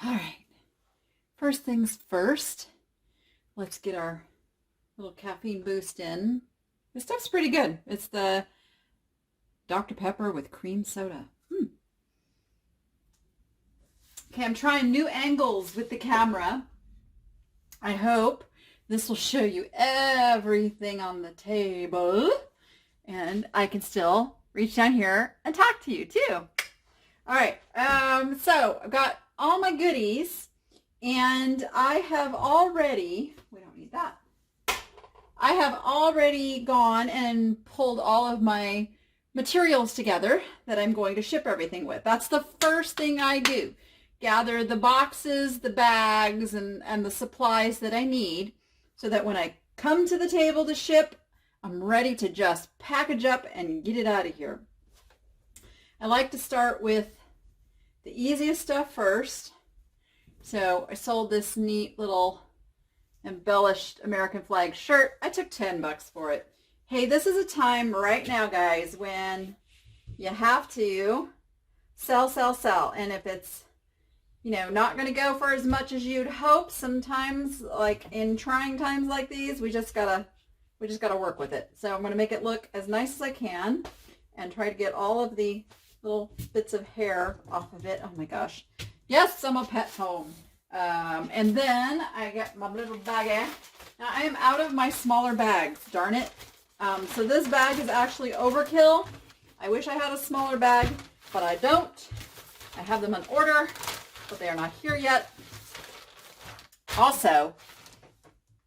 All right. First things first, let's get our little caffeine boost in. This stuff's pretty good. It's the Dr. Pepper with cream soda. Okay, I'm trying new angles with the camera. I hope this will show you everything on the table. And I can still reach down here and talk to you too. All right, so I've got all my goodies, and I have already, we don't need that. I have already gone and pulled all of my materials together that I'm going to ship everything with. That's the first thing I do. Gather the boxes, the bags, and the supplies that I need so that when I come to the table to ship, I'm ready to just package up and get it out of here. I like to start with the easiest stuff first. So I sold this neat little embellished American flag shirt. I took $10 for it. Hey, this is a time right now, guys, when you have to sell. And if it's, not going to go for as much as you'd hope, sometimes, like in trying times like these, we just gotta work with it. So I'm going to make it look as nice as I can and try to get all of the little bits of hair off of it. Oh my gosh. Yes, I'm a pet home. And then I got my little baggie. Now I am out of my smaller bags, darn it. So this bag is actually overkill. I wish I had a smaller bag, but I don't. I have them on order, but they are not here yet. Also,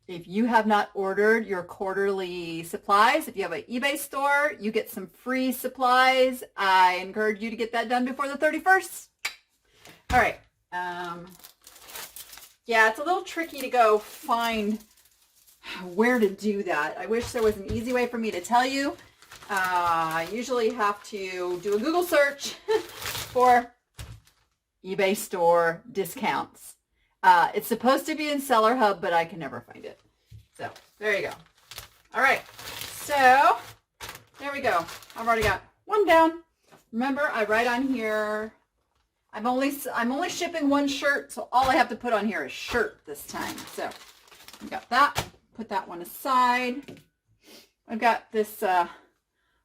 if you have not ordered your quarterly supplies, if you have an eBay store, you get some free supplies. I encourage you to get that done before the 31st. All right. Yeah, it's a little tricky to go find where to do that. I wish there was an easy way for me to tell you. I usually have to do a Google search for eBay store discounts. It's supposed to be in Seller Hub, but I can never find it. So there you go. All right. So there we go. I've already got one down. Remember, I write on here, I'm only shipping one shirt, so all I have to put on here is shirt this time. So I got that. Put that one aside. I've got this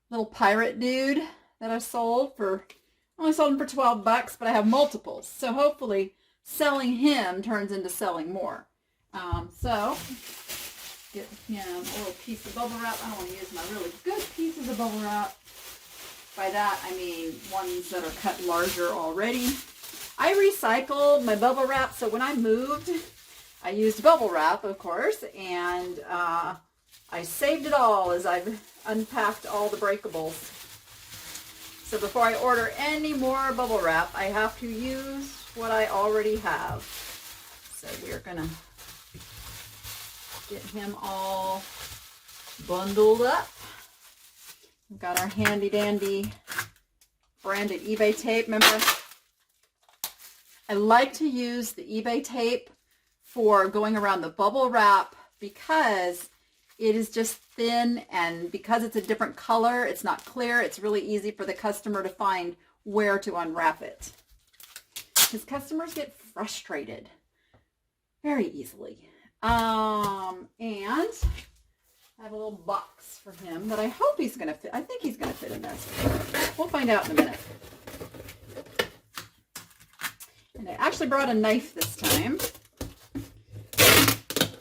little pirate dude that I sold for, I only sold him for $12, but I have multiples. So hopefully selling him turns into selling more. So get him a little piece of bubble wrap. I don't want to use my really good pieces of bubble wrap. By that, I mean ones that are cut larger already. I recycle my bubble wrap, so when I moved, I used bubble wrap, of course, and I saved it all as I've unpacked all the breakables. So before I order any more bubble wrap, I have to use what I already have. So we're gonna get him all bundled up. We've got our handy dandy branded eBay tape. Remember, I like to use the eBay tape for going around the bubble wrap because it is just thin, and because it's a different color, it's not clear. It's really easy for the customer to find where to unwrap it. Because customers get frustrated very easily. And I have a little box for him that I hope he's going to fit. I think he's going to fit in there. We'll find out in a minute. And I actually brought a knife this time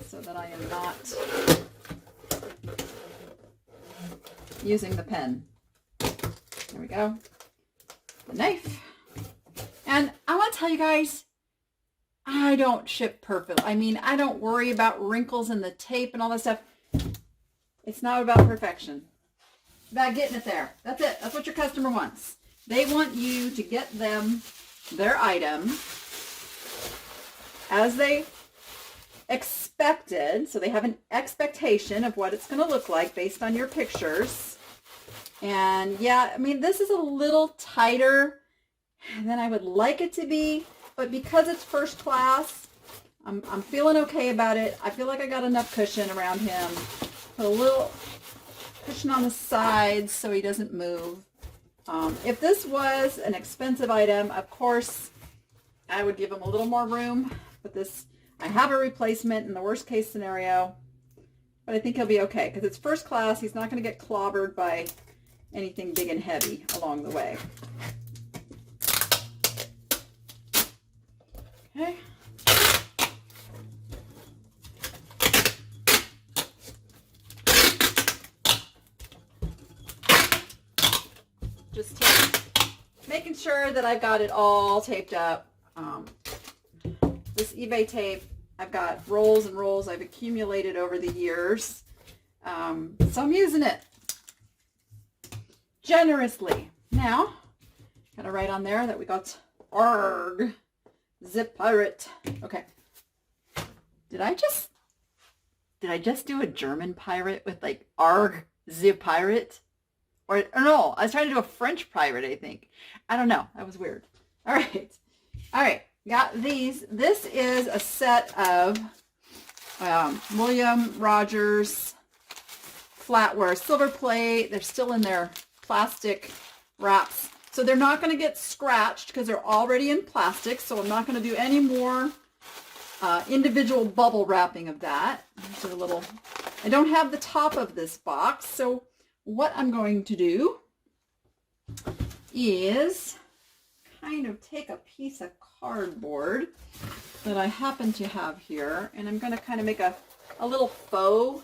so that I am not using the pen. There we go. The knife. And I want to tell you guys, I don't ship perfect. I mean, I don't worry about wrinkles in the tape and all that stuff. It's not about perfection. It's about getting it there. That's it. That's what your customer wants. They want you to get them their item as they expected. So they have an expectation of what it's going to look like based on your pictures. And yeah, I mean, this is a little tighter than I would like it to be, but because it's first class, I'm feeling okay about it. I feel like I got enough cushion around him. Put a little cushion on the sides so he doesn't move. If this was an expensive item, of course, I would give him a little more room, but this, I have a replacement in the worst case scenario, but I think he'll be okay because it's first class. He's not going to get clobbered by anything big and heavy along the way. Okay. Just making sure that I've got it all taped up. This eBay tape, I've got rolls and rolls I've accumulated over the years. So I'm using it generously. Now, gotta write on there that we got ARG, Zip Pirate. Okay. Did I just do a German pirate with like ARG, Zip Pirate? Or no, I was trying to do a French pirate, I think. I don't know. That was weird. All right. All right. Got these. This is a set of William Rogers flatware silver plate. They're still in their plastic wraps. So they're not going to get scratched because they're already in plastic. So I'm not going to do any more individual bubble wrapping of that. There's a little, I don't have the top of this box. So what I'm going to do is kind of take a piece of cardboard that I happen to have here, and I'm going to kind of make a little faux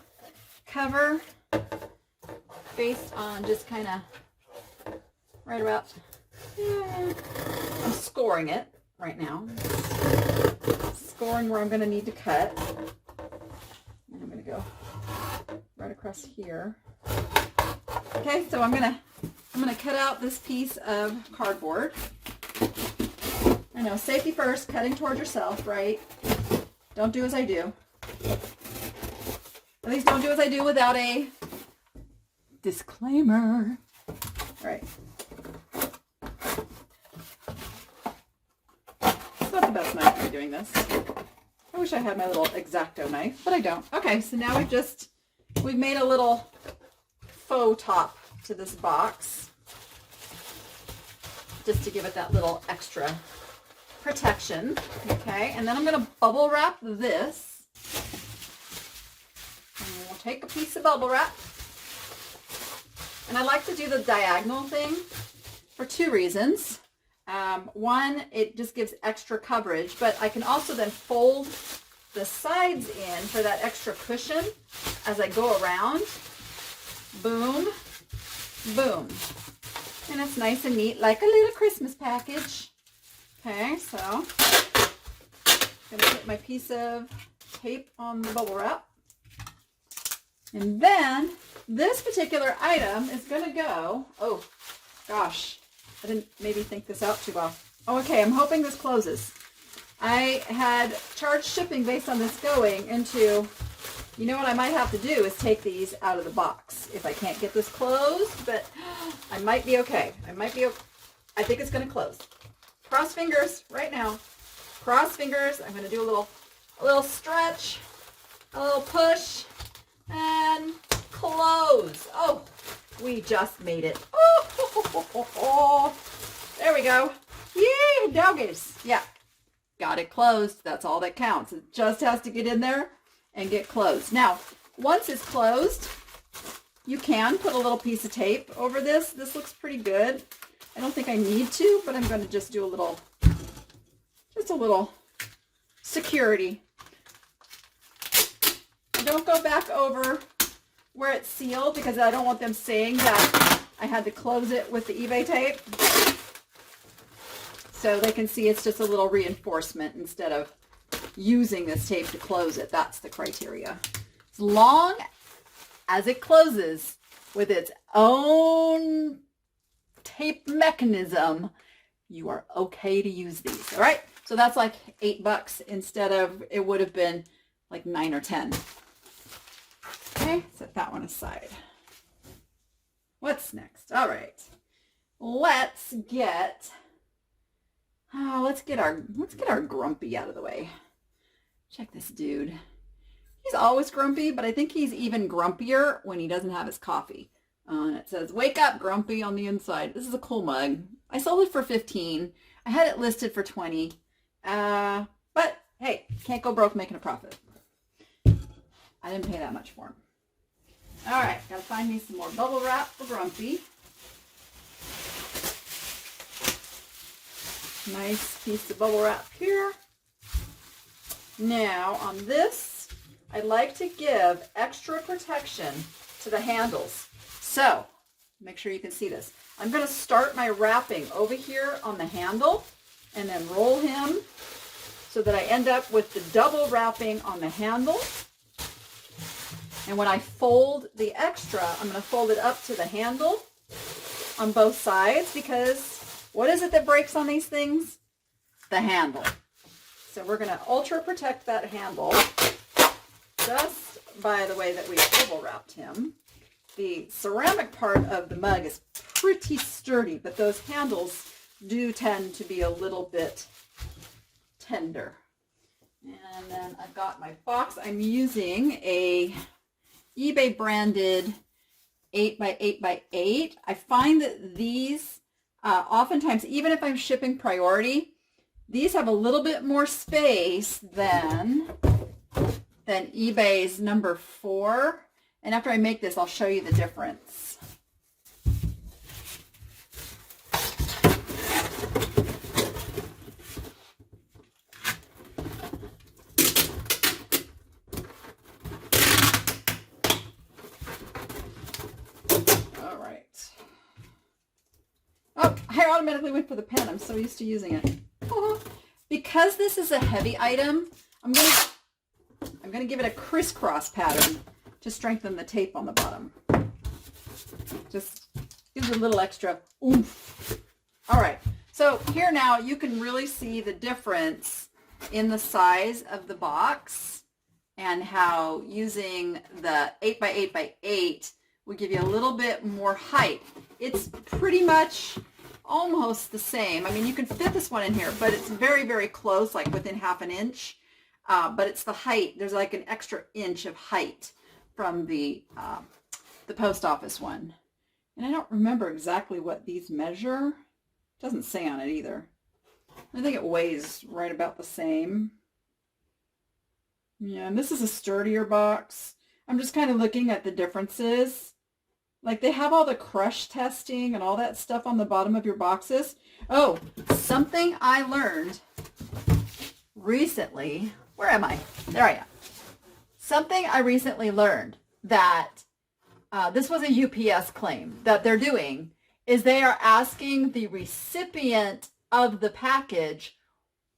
cover based on just kind of right about, I'm scoring it right now. Scoring where I'm going to need to cut. And I'm going to go right across here. Okay, so I'm gonna cut out this piece of cardboard. I know, safety first, cutting towards yourself, right? Don't do as I do. At least don't do as I do without a disclaimer. All right. It's not the best knife for doing this. I wish I had my little X-Acto knife, but I don't. Okay, so now we've made a little faux top to this box just to give it that little extra protection. Okay, and then I'm going to bubble wrap this, and we'll take a piece of bubble wrap, and I like to do the diagonal thing for two reasons. One, it just gives extra coverage, but I can also then fold the sides in for that extra cushion as I go around. Boom, boom. And it's nice and neat, like a little Christmas package. Okay, so I'm going to put my piece of tape on the bubble wrap. And then this particular item is going to go, oh gosh, I didn't maybe think this out too well. Oh, okay, I'm hoping this closes. I had charged shipping based on this going into, you know what I might have to do is take these out of the box if I can't get this closed, but I might be okay. I think it's going to close. Cross fingers right now. Cross fingers. I'm going to do a little stretch, a little push, and close. Oh, we just made it. Oh, there we go. Yay, doggies. Yeah, got it closed. That's all that counts. It just has to get in there and get closed. Now, once it's closed, you can put a little piece of tape over this. This looks pretty good. I don't think I need to, but I'm going to just do a little security. Don't go back over where it's sealed because I don't want them saying that I had to close it with the eBay tape. So they can see it's just a little reinforcement instead of using this tape to close it. That's the criteria. As long as it closes with its own tape mechanism, you are okay to use these. All right, so that's like $8 instead of, it would have been like 9 or 10. Okay, set that one aside. What's next? All right, let's get our grumpy out of the way. Check this dude. He's always grumpy, but I think he's even grumpier when he doesn't have his coffee. And it says, "Wake up, Grumpy," on the inside. This is a cool mug. I sold it for $15. I had it listed for $20. But hey, can't go broke making a profit. I didn't pay that much for them. All right, gotta find me some more bubble wrap for Grumpy. Nice piece of bubble wrap here. Now on this, I like to give extra protection to the handles. So, make sure you can see this. I'm going to start my wrapping over here on the handle and then roll him so that I end up with the double wrapping on the handle. And when I fold the extra, I'm going to fold it up to the handle on both sides, because what is it that breaks on these things? The handle. So we're going to ultra protect that handle just by the way that we bubble wrapped him. The ceramic part of the mug is pretty sturdy, but those handles do tend to be a little bit tender. And then I've got my box. I'm using a eBay branded 8x8x8. I find that these oftentimes, even if I'm shipping priority, these have a little bit more space than eBay's number 4. And after I make this, I'll show you the difference. All right. Oh, I automatically went for the pen. I'm so used to using it. Because this is a heavy item, I'm going to give it a crisscross pattern to strengthen the tape on the bottom. Just gives it a little extra oomph. All right, so here now you can really see the difference in the size of the box and how using the 8x8x8 will give you a little bit more height. It's pretty much almost the same. I mean, you can fit this one in here, but it's very, very close, like within half an inch. But it's the height. There's like an extra inch of height from the post office one. And I don't remember exactly what these measure. It doesn't say on it either. I think it weighs right about the same. Yeah, and this is a sturdier box. I'm just kind of looking at the differences. Like they have all the crush testing and all that stuff on the bottom of your boxes. Oh, something I learned recently. Where am I? There I am. Something I recently learned that this was a UPS claim that they're doing is they are asking the recipient of the package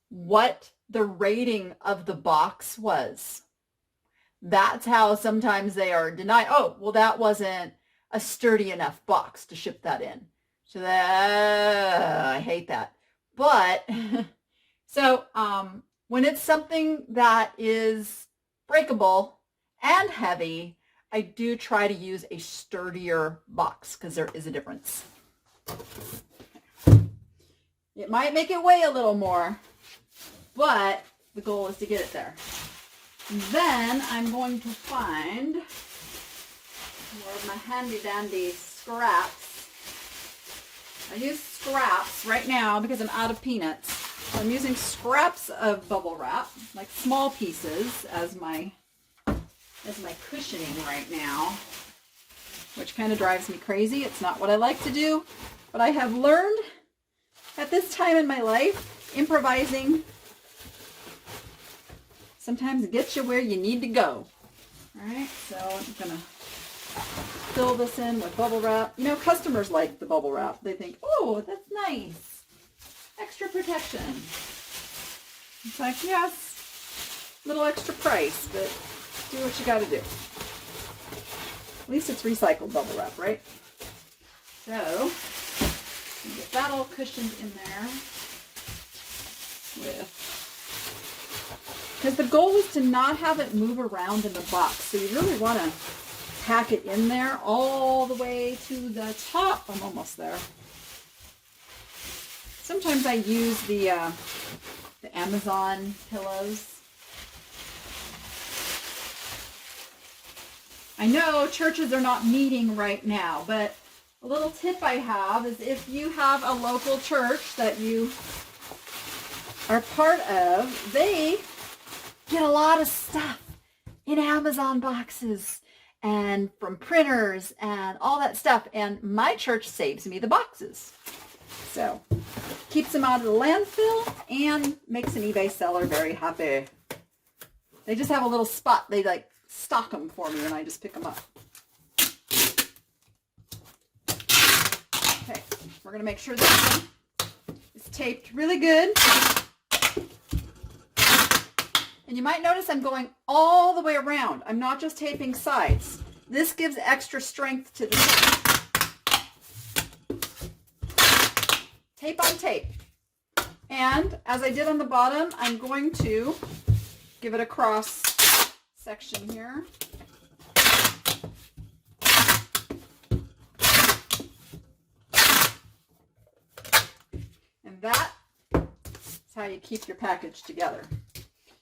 what the rating of the box was. That's how sometimes they are denied. Oh, well, that wasn't a sturdy enough box to ship that in. So I hate that. But so when it's something that is breakable and heavy, I do try to use a sturdier box because there is a difference. It might make it weigh a little more, but the goal is to get it there. Then I'm going to find more of my handy dandy scraps. I use scraps right now because I'm out of peanuts. So I'm using scraps of bubble wrap, like small pieces, as my cushioning right now, which kind of drives me crazy. It's not what I like to do, but I have learned at this time in my life, improvising sometimes gets you where you need to go. All right, so I'm gonna fill this in with bubble wrap. You know, customers like the bubble wrap. They think, oh, that's nice. Extra protection. It's like, yes, little extra price, but do what you got to do. At least it's recycled bubble wrap, right? So, get that all cushioned in there because the goal is to not have it move around in the box. So you really want to pack it in there all the way to the top. I'm almost there. Sometimes I use the Amazon pillows. I know churches are not meeting right now, but a little tip I have is if you have a local church that you are part of, they get a lot of stuff in Amazon boxes and from printers and all that stuff. And my church saves me the boxes. So keeps them out of the landfill and makes an eBay seller very happy. They just have a little spot. They like stock them for me and I just pick them up. Okay, we're going to make sure this one is taped really good. And you might notice I'm going all the way around. I'm not just taping sides. This gives extra strength to the tape. Tape on tape. And as I did on the bottom, I'm going to give it a cross section here. And that is how you keep your package together.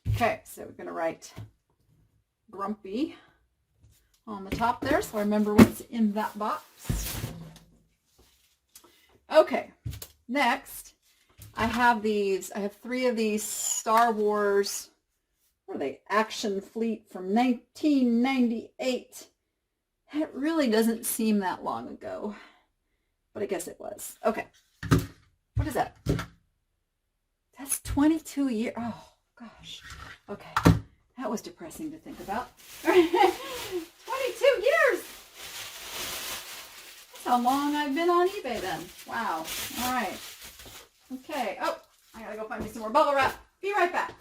Okay, so we're going to write Grumpy on the top there so I remember what's in that box. Okay, next I have these. I have 3 of these Star Wars, what are they, Action Fleet from 1998. It really doesn't seem that long ago, but I guess it was. Okay, what is that? That's 22 years. Oh, gosh. Okay, that was depressing to think about. 22 years! That's how long I've been on eBay then. Wow. All right. Okay. Oh, I gotta go find me some more bubble wrap. Be right back.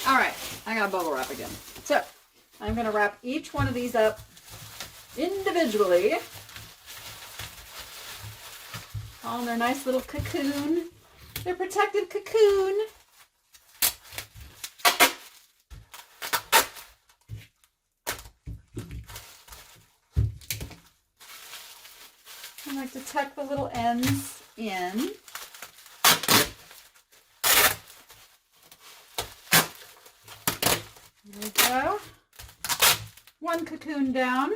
All right, I got bubble wrap again. So, I'm gonna wrap each one of these up individually. All in their nice little cocoon. Their protective cocoon. I like to tuck the little ends in. There we go. One cocoon down.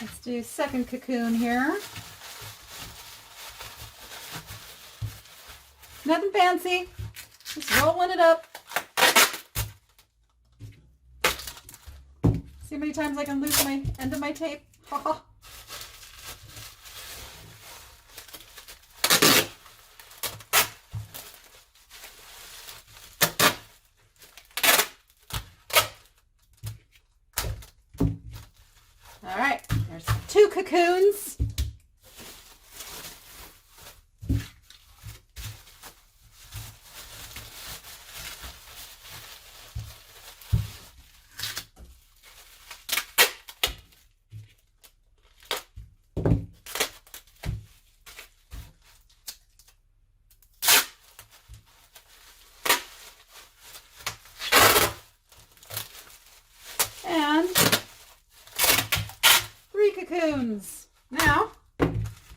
Let's do second cocoon here. Nothing fancy, just rolling it up. See how many times I can lose my end of my tape? Ha ha. All right, there's 2 cocoons. And 3 cocoons. Now,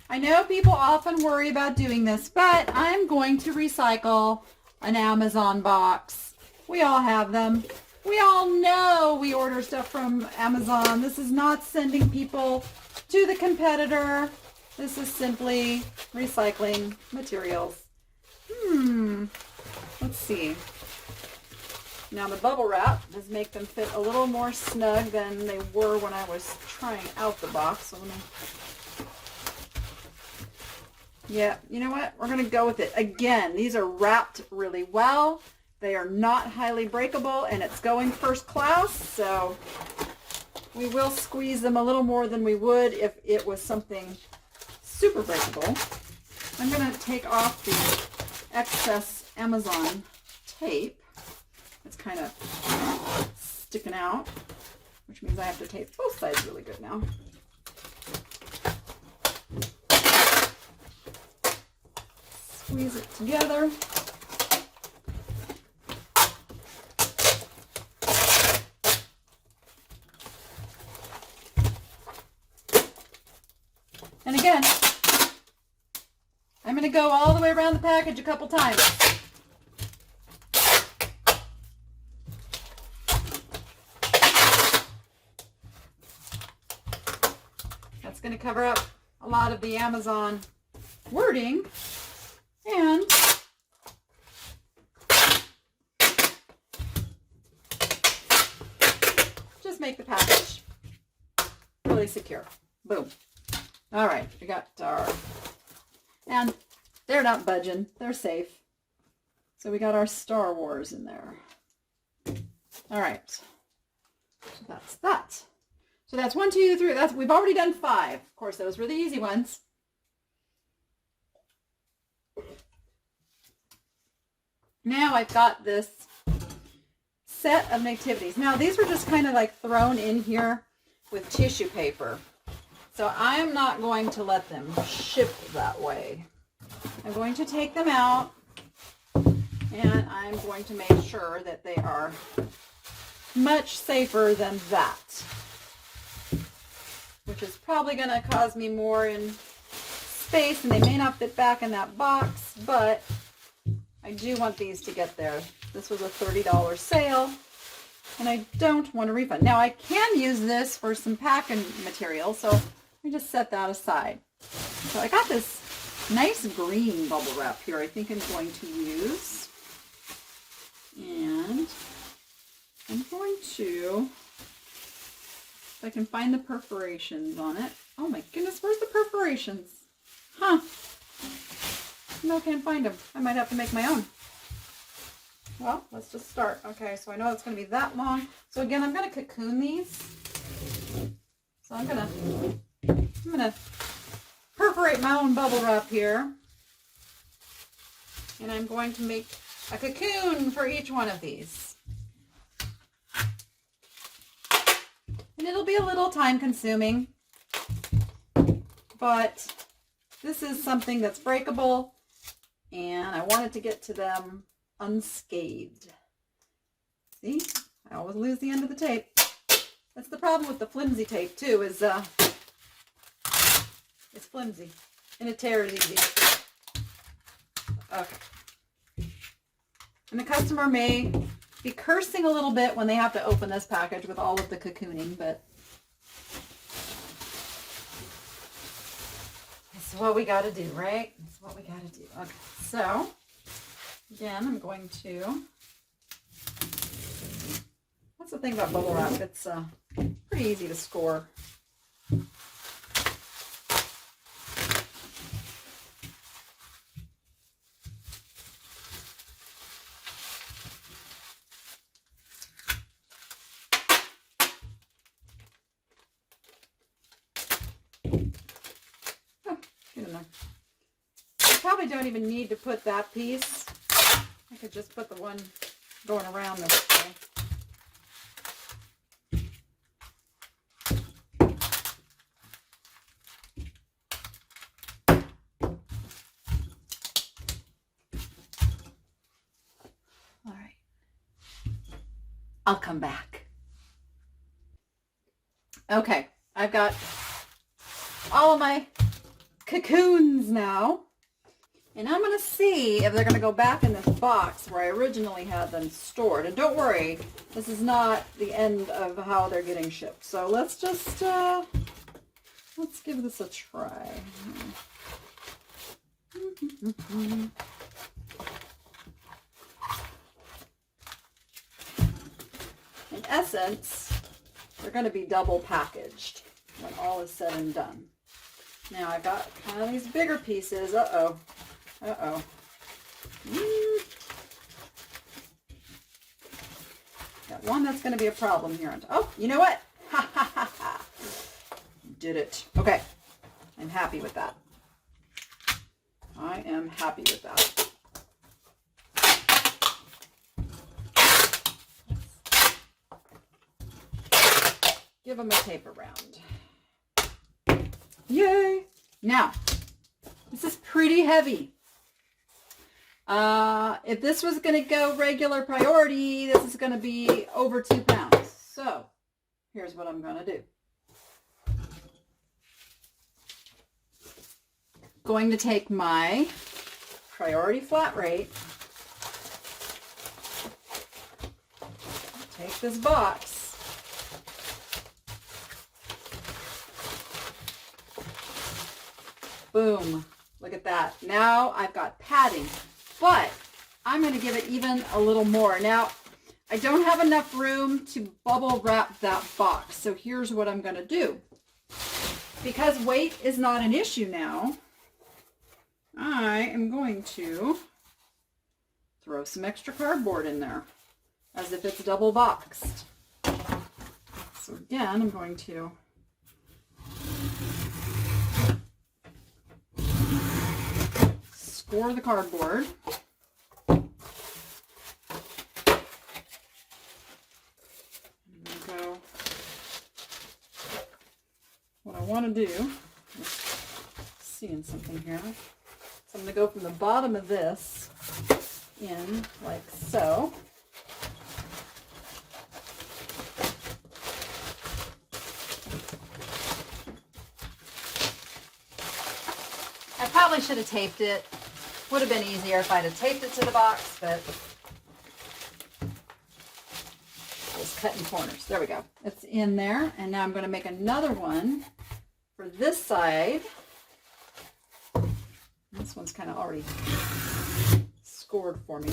I know people often worry about doing this, but I'm going to recycle an Amazon box. We all have them. We all know we order stuff from Amazon. This is not sending people to the competitor. This is simply recycling materials. Let's see. Now the bubble wrap does make them fit a little more snug than they were when I was trying out the box. So let me... Yeah, you know what? We're going to go with it. Again, these are wrapped really well. They are not highly breakable, and it's going first class, so we will squeeze them a little more than we would if it was something super breakable. I'm going to take off the excess Amazon tape. It's kind of sticking out, which means I have to tape both sides really good now. Squeeze it together. And again, I'm going to go all the way around the package a couple times. That's going to cover up a lot of the Amazon wording and just make the package really secure. Boom. All right, we got our, and they're not budging. They're safe. So we got our Star Wars in there. All right. So that's that. So that's 1, 2, 3. That's, we've already done 5. Of course, those were the easy ones. Now I've got this set of nativities. Now these were just kind of like thrown in here with tissue paper. So I'm not going to let them ship that way. I'm going to take them out and I'm going to make sure that they are much safer than that, which is probably going to cause me more in space, and they may not fit back in that box, but I do want these to get there. This was a $30 sale, and I don't want a refund. Now, I can use this for some packing material, so let me just set that aside. So I got this nice green bubble wrap here I think I'm going to use. And I'm going to, if I can find the perforations on it. Oh my goodness, where's the perforations? Huh. No, can't find them. I might have to make my own. Well, let's just start. Okay, so I know it's going to be that long. So again, I'm going to cocoon these. So I'm going to perforate my own bubble wrap here. And I'm going to make a cocoon for each one of these. And it'll be a little time consuming, but this is something that's breakable and I wanted to get to them unscathed. See, I always lose the end of the tape. That's the problem with the flimsy tape too, is it's flimsy and it tears easy. Okay. And the customer may be cursing a little bit when they have to open this package with all of the cocooning, but it's what we got to do, right? It's what we got to do. Okay, so again, I'm going to, that's the thing about bubble wrap, it's pretty easy to score. Probably don't even need to put that piece. I could just put the one going around this way. All right. I'll come back. Okay, I've got all of my cocoons now. And I'm going to see if they're going to go back in this box where I originally had them stored. And don't worry, this is not the end of how they're getting shipped. So let's just, let's give this a try. In essence, they're going to be double packaged when all is said and done. Now I've got kind of these bigger pieces. Uh-oh. Uh-oh. Got one that's going to be a problem here. Oh, you know what? Ha ha ha ha. Did it. Okay. I'm happy with that. I am happy with that. Give them a tape around. Yay! Now, this is pretty heavy. If this was going to go regular priority, this is going to be over 2 pounds. So, here's what I'm going to do. Going to take my priority flat rate, take this box, Boom. Look at that. Now I've got padding, but I'm going to give it even a little more. Now, I don't have enough room to bubble wrap that box. So here's what I'm going to do. Because weight is not an issue now, I am going to throw some extra cardboard in there as if it's double boxed. So again, I'm going to score the cardboard. What I want to do, seeing something here, so I'm going to go from the bottom of this in like so. I probably should have taped it. Would have been easier if I'd have taped it to the box, but I was cutting corners. There we go. It's in there, and now I'm going to make another one for this side. This one's kind of already scored for me.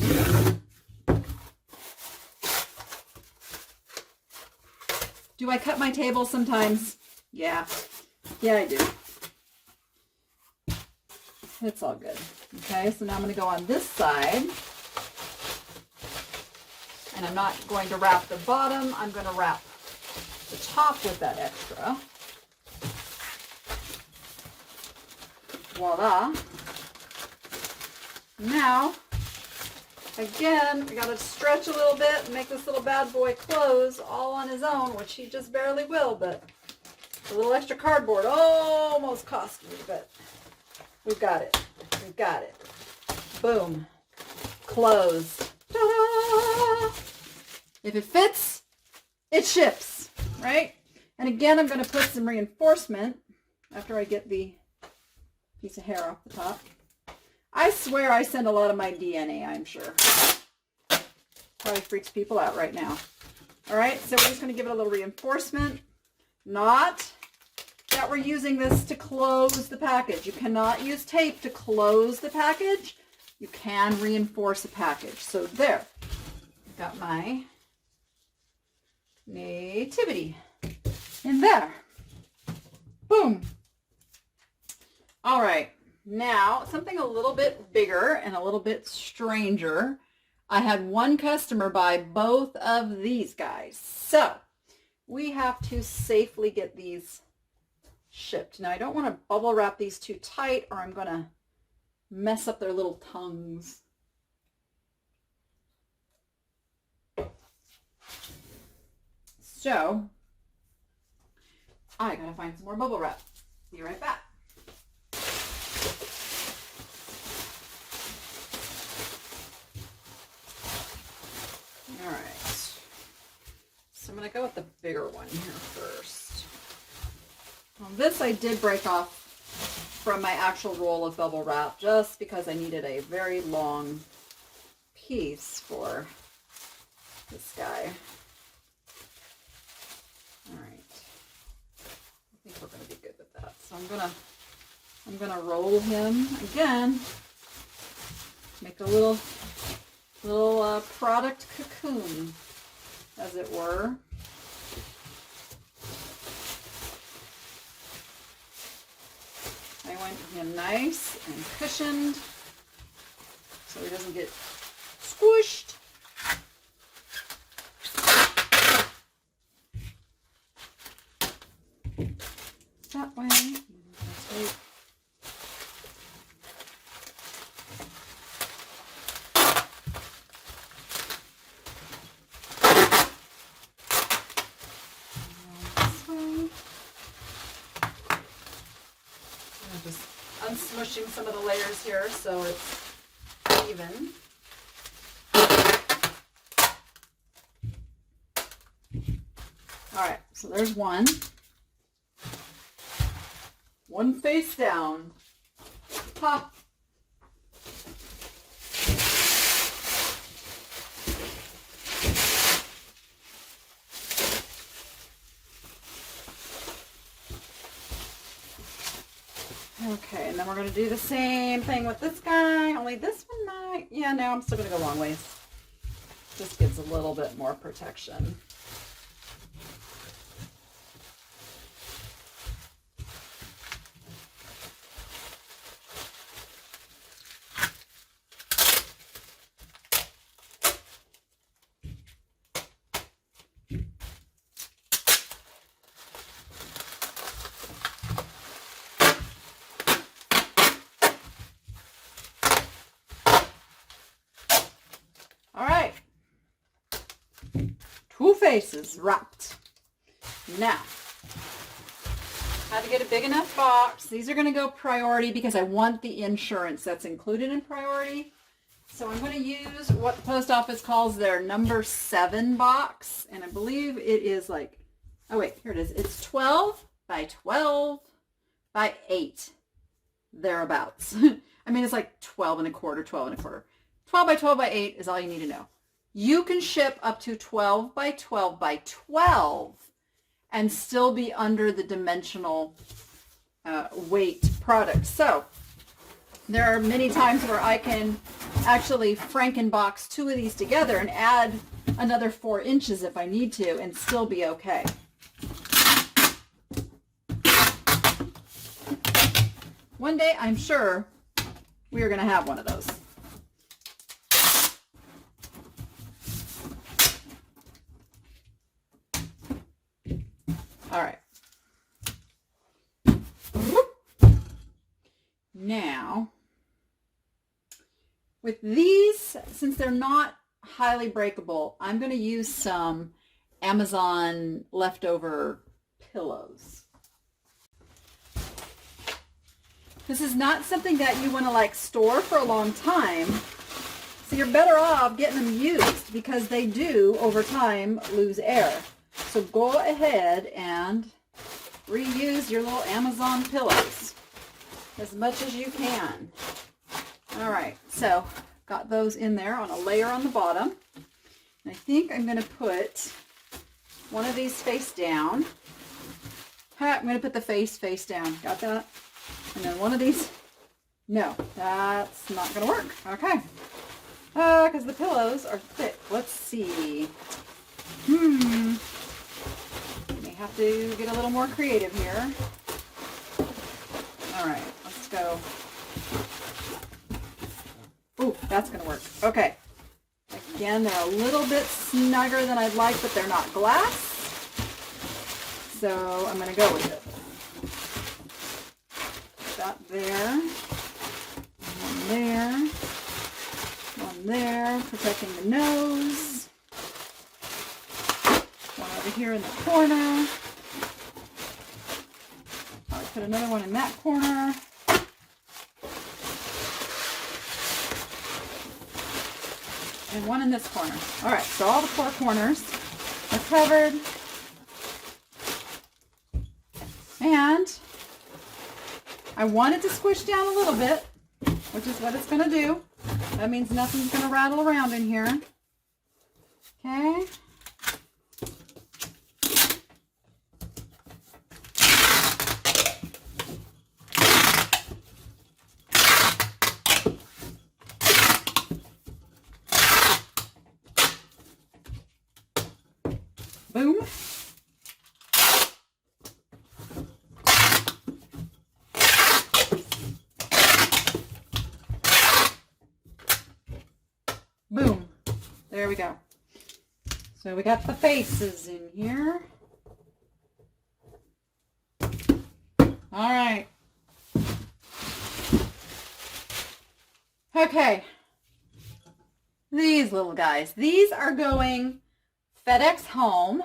Do I cut my table sometimes? Yeah. Yeah, I do. It's all good. Okay, so now I'm going to go on this side. And I'm not going to wrap the bottom. I'm going to wrap the top with that extra. Voila. Now, again, we got to stretch a little bit and make this little bad boy close all on his own, which he just barely will, but a little extra cardboard almost cost me, but we've got it. We've got it. Boom. Closed. Ta-da! If it fits, it ships, right? And again, I'm going to put some reinforcement after I get the piece of hair off the top. I swear I send a lot of my DNA, I'm sure. Probably freaks people out right now. All right, so we're just going to give it a little reinforcement. Not that we're using this to close the package. You cannot use tape to close the package. You can reinforce a package. So there, I've got my Nativity in there. Boom. All right, now something a little bit bigger and a little bit stranger. I had one customer buy both of these guys. So we have to safely get these shipped. Now I don't want to bubble wrap these too tight or I'm going to mess up their little tongues. So I gotta find some more bubble wrap. Be right back. All right. So I'm gonna go with the bigger one here first. Well, this I did break off from my actual roll of bubble wrap just because I needed a very long piece for this guy. All right, I think we're going to be good with that. So I'm gonna roll him again. Make a little product cocoon, as it were. I want him nice and cushioned so he doesn't get squished. That way. I'm smushing some of the layers here so it's even. All right, so there's one. One face down. Ha! Okay, and then we're going to do the same thing with this guy, only this one might, yeah, no, I'm still going to go long ways. This gives a little bit more protection. All right, 2 faces wrapped. Now, how to get a big enough box. These are going to go priority because I want the insurance that's included in priority. So I'm going to use what the post office calls their number 7 box. And I believe it is like, oh wait, here it is. It's 12 by 12 by 8, thereabouts. I mean, it's like 12 and a quarter, 12 and a quarter. 12 by 12 by 8 is all you need to know. You can ship up to 12 by 12 by 12 and still be under the dimensional weight product. So there are many times where I can actually Frankenbox 2 of these together and add another 4 inches if I need to and still be okay. One day, I'm sure we are going to have one of those. All right. Now, with these, since they're not highly breakable, I'm going to use some Amazon leftover pillows. This is not something that you want to like store for a long time. So you're better off getting them used because they do over time lose air. So go ahead and reuse your little Amazon pillows as much as you can. All right, so got those in there on a layer on the bottom. And I think I'm going to put one of these face down. I'm going to put the face down. Got that? And then one of these. No, that's not going to work. Okay. Because the pillows are thick. Let's see. May have to get a little more creative here. All right, let's go. Ooh, that's going to work. Okay. Again, they're a little bit snugger than I'd like, but they're not glass. So I'm going to go with it. That there. One there. One there, protecting the nose. One over here in the corner. I'll put another one in that corner. And one in this corner. All right, so all the 4 corners are covered. And I want it to squish down a little bit, which is what it's going to do. That means nothing's going to rattle around in here. Okay. Boom. Boom. There we go. So we got the faces in here. All right. Okay. These little guys. These are going FedEx home.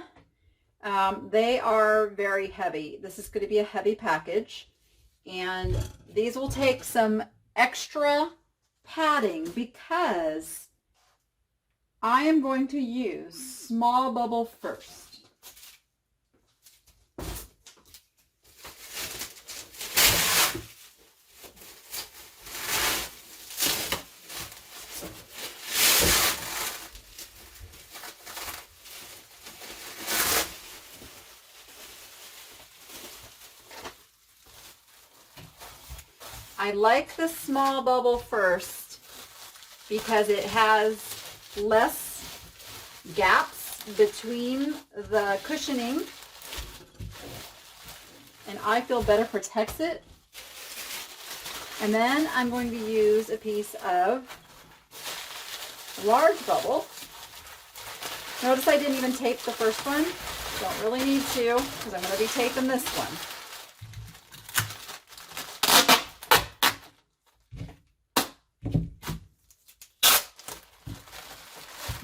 They are very heavy. This is going to be a heavy package. And these will take some extra padding because I am going to use small bubble first. I like the small bubble first because it has less gaps between the cushioning, and I feel better protects it. And then I'm going to use a piece of large bubble. Notice I didn't even tape the first one. Don't really need to, because I'm going to be taping this one.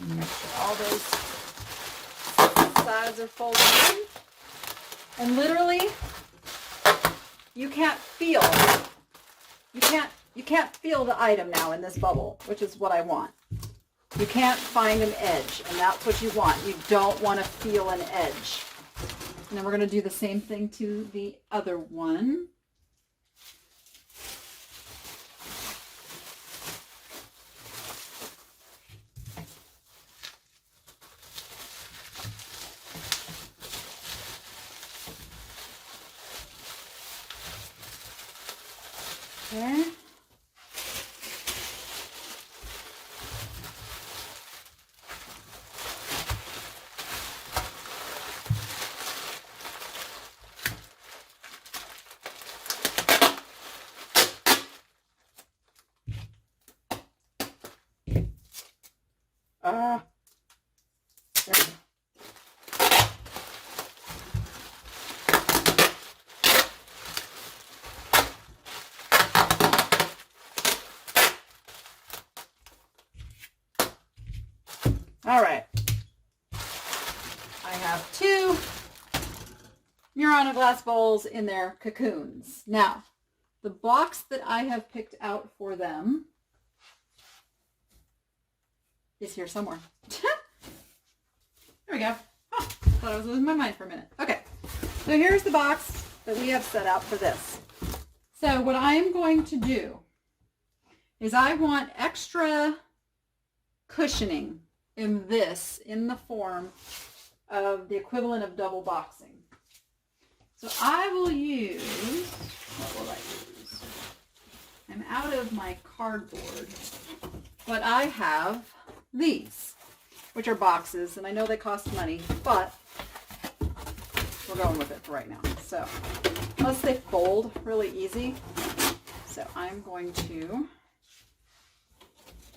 Make sure all those sides are folded in. And literally, you can't feel the item now in this bubble, which is what I want. You can't find an edge, and that's what you want. You don't want to feel an edge. And then we're going to do the same thing to the other one. Okay. All right, I have 2 Murano glass bowls in their cocoons. Now, the box that I have picked out for them is here somewhere. There we go. Oh, thought I was losing my mind for a minute. Okay, so here's the box that we have set out for this. So what I'm going to do is I want extra cushioning in this, in the form of the equivalent of double boxing. So I will use, what will I use? I'm out of my cardboard, but I have these, which are boxes, and I know they cost money, but we're going with it for right now. So, plus they fold really easy, so I'm going to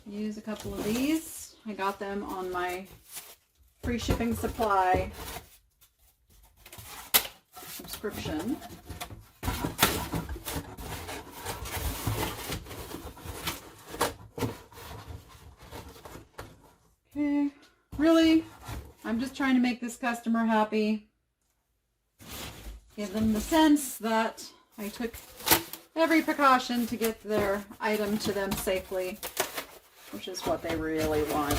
use a couple of these. I got them on my free shipping supply subscription. Okay, really, I'm just trying to make this customer happy. Give them the sense that I took every precaution to get their item to them safely, which is what they really want.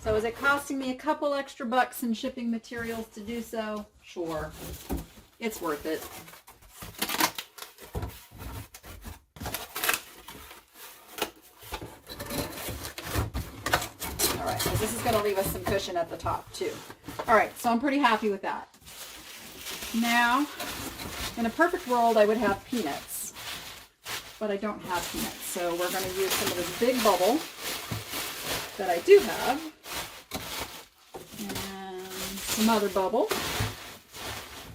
So is it costing me a couple extra bucks in shipping materials to do so? Sure. It's worth it. All right, so this is going to leave us some cushion at the top too. All right, so I'm pretty happy with that. Now, in a perfect world, I would have peanuts, but I don't have peanuts. So we're going to use some of this big bubble that I do have, and some other bubble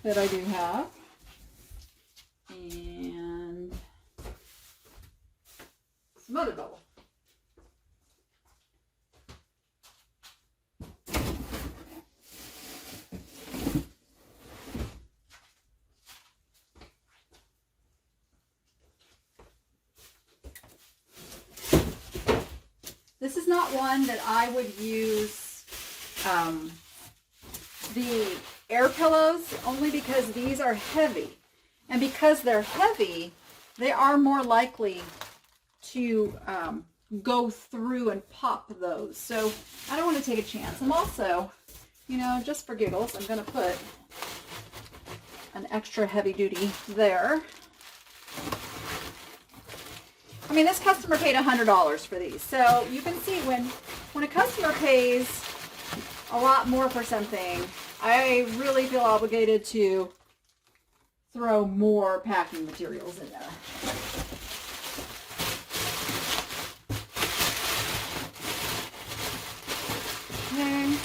that I do have, and some other bubble. This is not one that I would use the air pillows, only because these are heavy. And because they're heavy, they are more likely to go through and pop those. So I don't want to take a chance. I'm also, you know, just for giggles, I'm going to put an extra heavy duty there. I mean, this customer paid $100 for these. So you can see when a customer pays a lot more for something, I really feel obligated to throw more packing materials in there. Okay,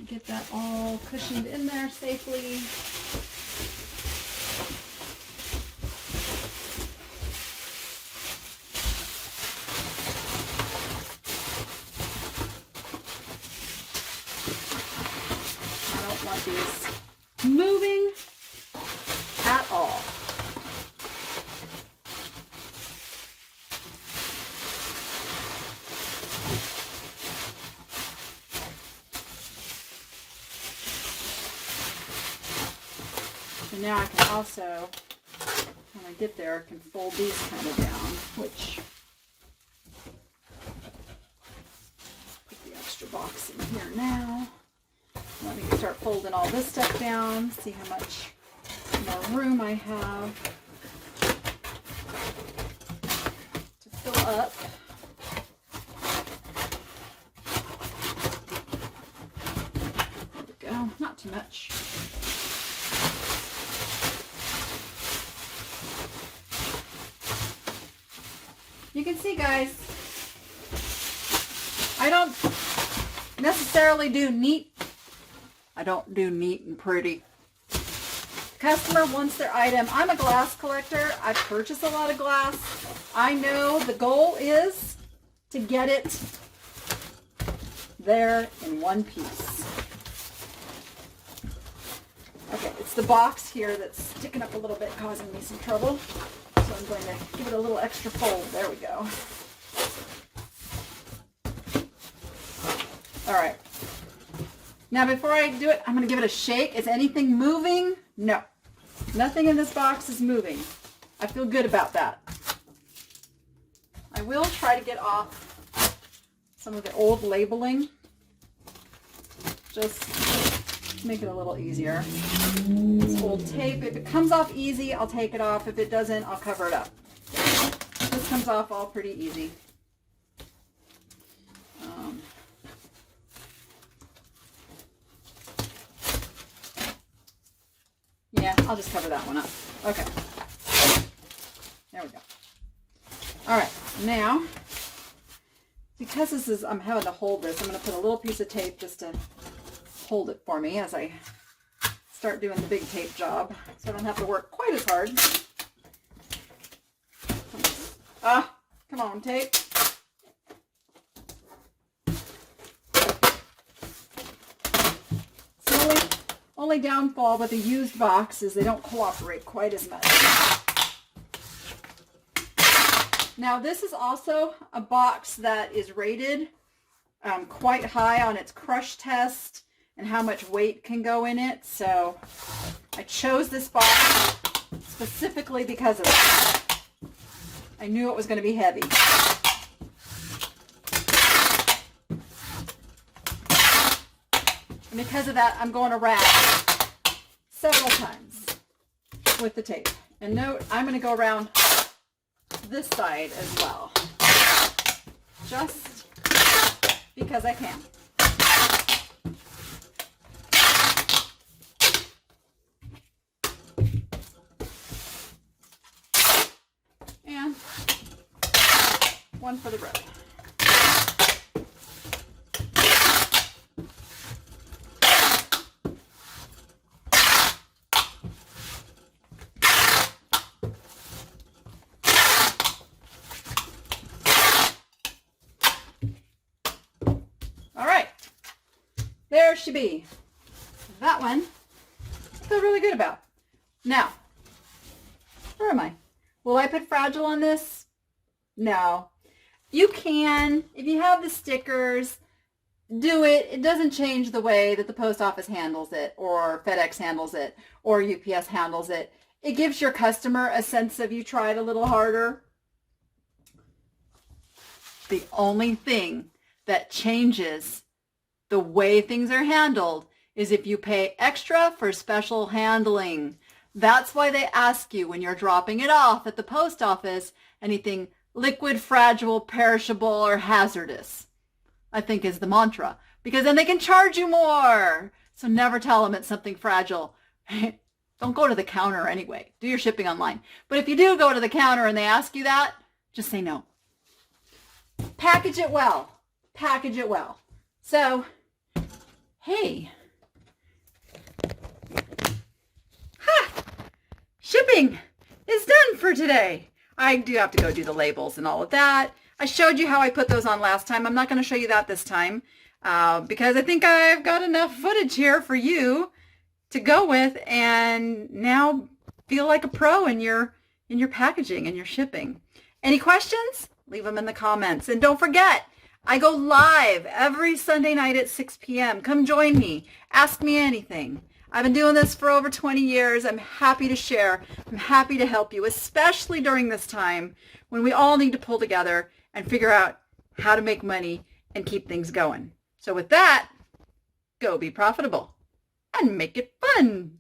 get that all cushioned in there safely. I don't want these moving at all. And now I can also, when I get there, I can fold these kind of down, which put the extra box in here now. Let me start folding all this stuff down, see how much more room I have to fill up. There we go, not too much. You can see, guys, I don't necessarily do neat. I don't do neat and pretty. Customer wants their item. I'm a glass collector. I purchase a lot of glass. I know the goal is to get it there in one piece. Okay, it's the box here that's sticking up a little bit, causing me some trouble. So I'm going to give it a little extra fold. There we go. All right. Now before I do it, I'm going to give it a shake. Is anything moving? No. Nothing in this box is moving. I feel good about that. I will try to get off some of the old labeling. Just make it a little easier. This old tape, if it comes off easy, I'll take it off. If it doesn't, I'll cover it up. This comes off all pretty easy. Yeah, I'll just cover that one up. Okay. There we go. All right, now, because this is, I'm having to hold this, I'm going to put a little piece of tape just to hold it for me as I start doing the big tape job, so I don't have to work quite as hard. Ah, come on, tape. Only downfall with a used box is they don't cooperate quite as much. Now this is also a box that is rated quite high on its crush test and how much weight can go in it. So I chose this box specifically because of that. I knew it was going to be heavy. And because of that, I'm going to wrap several times with the tape. And note, I'm going to go around this side as well. Just because I can. And one for the road. There she be. That one I feel really good about. Now, where am I? Will I put fragile on this? No. You can, if you have the stickers, do it. It doesn't change the way that the post office handles it, or FedEx handles it, or UPS handles it. It gives your customer a sense of you tried a little harder. The only thing that changes the way things are handled is if you pay extra for special handling. That's why they ask you when you're dropping it off at the post office, anything liquid, fragile, perishable, or hazardous, I think is the mantra. Because then they can charge you more. So never tell them it's something fragile. Don't go to the counter anyway. Do your shipping online. But if you do go to the counter and they ask you that, just say no. Package it well. Package it well. So, hey. Shipping is done for today. I do have to go do the labels and all of that. I showed you how I put those on last time. I'm not going to show you that this time because I think I've got enough footage here for you to go with and now feel like a pro in your packaging and your shipping. Any questions? Leave them in the comments. And don't forget, I go live every Sunday night at 6 p.m. Come join me. Ask me anything. I've been doing this for over 20 years. I'm happy to share. I'm happy to help you, especially during this time when we all need to pull together and figure out how to make money and keep things going. So with that, go be profitable and make it fun.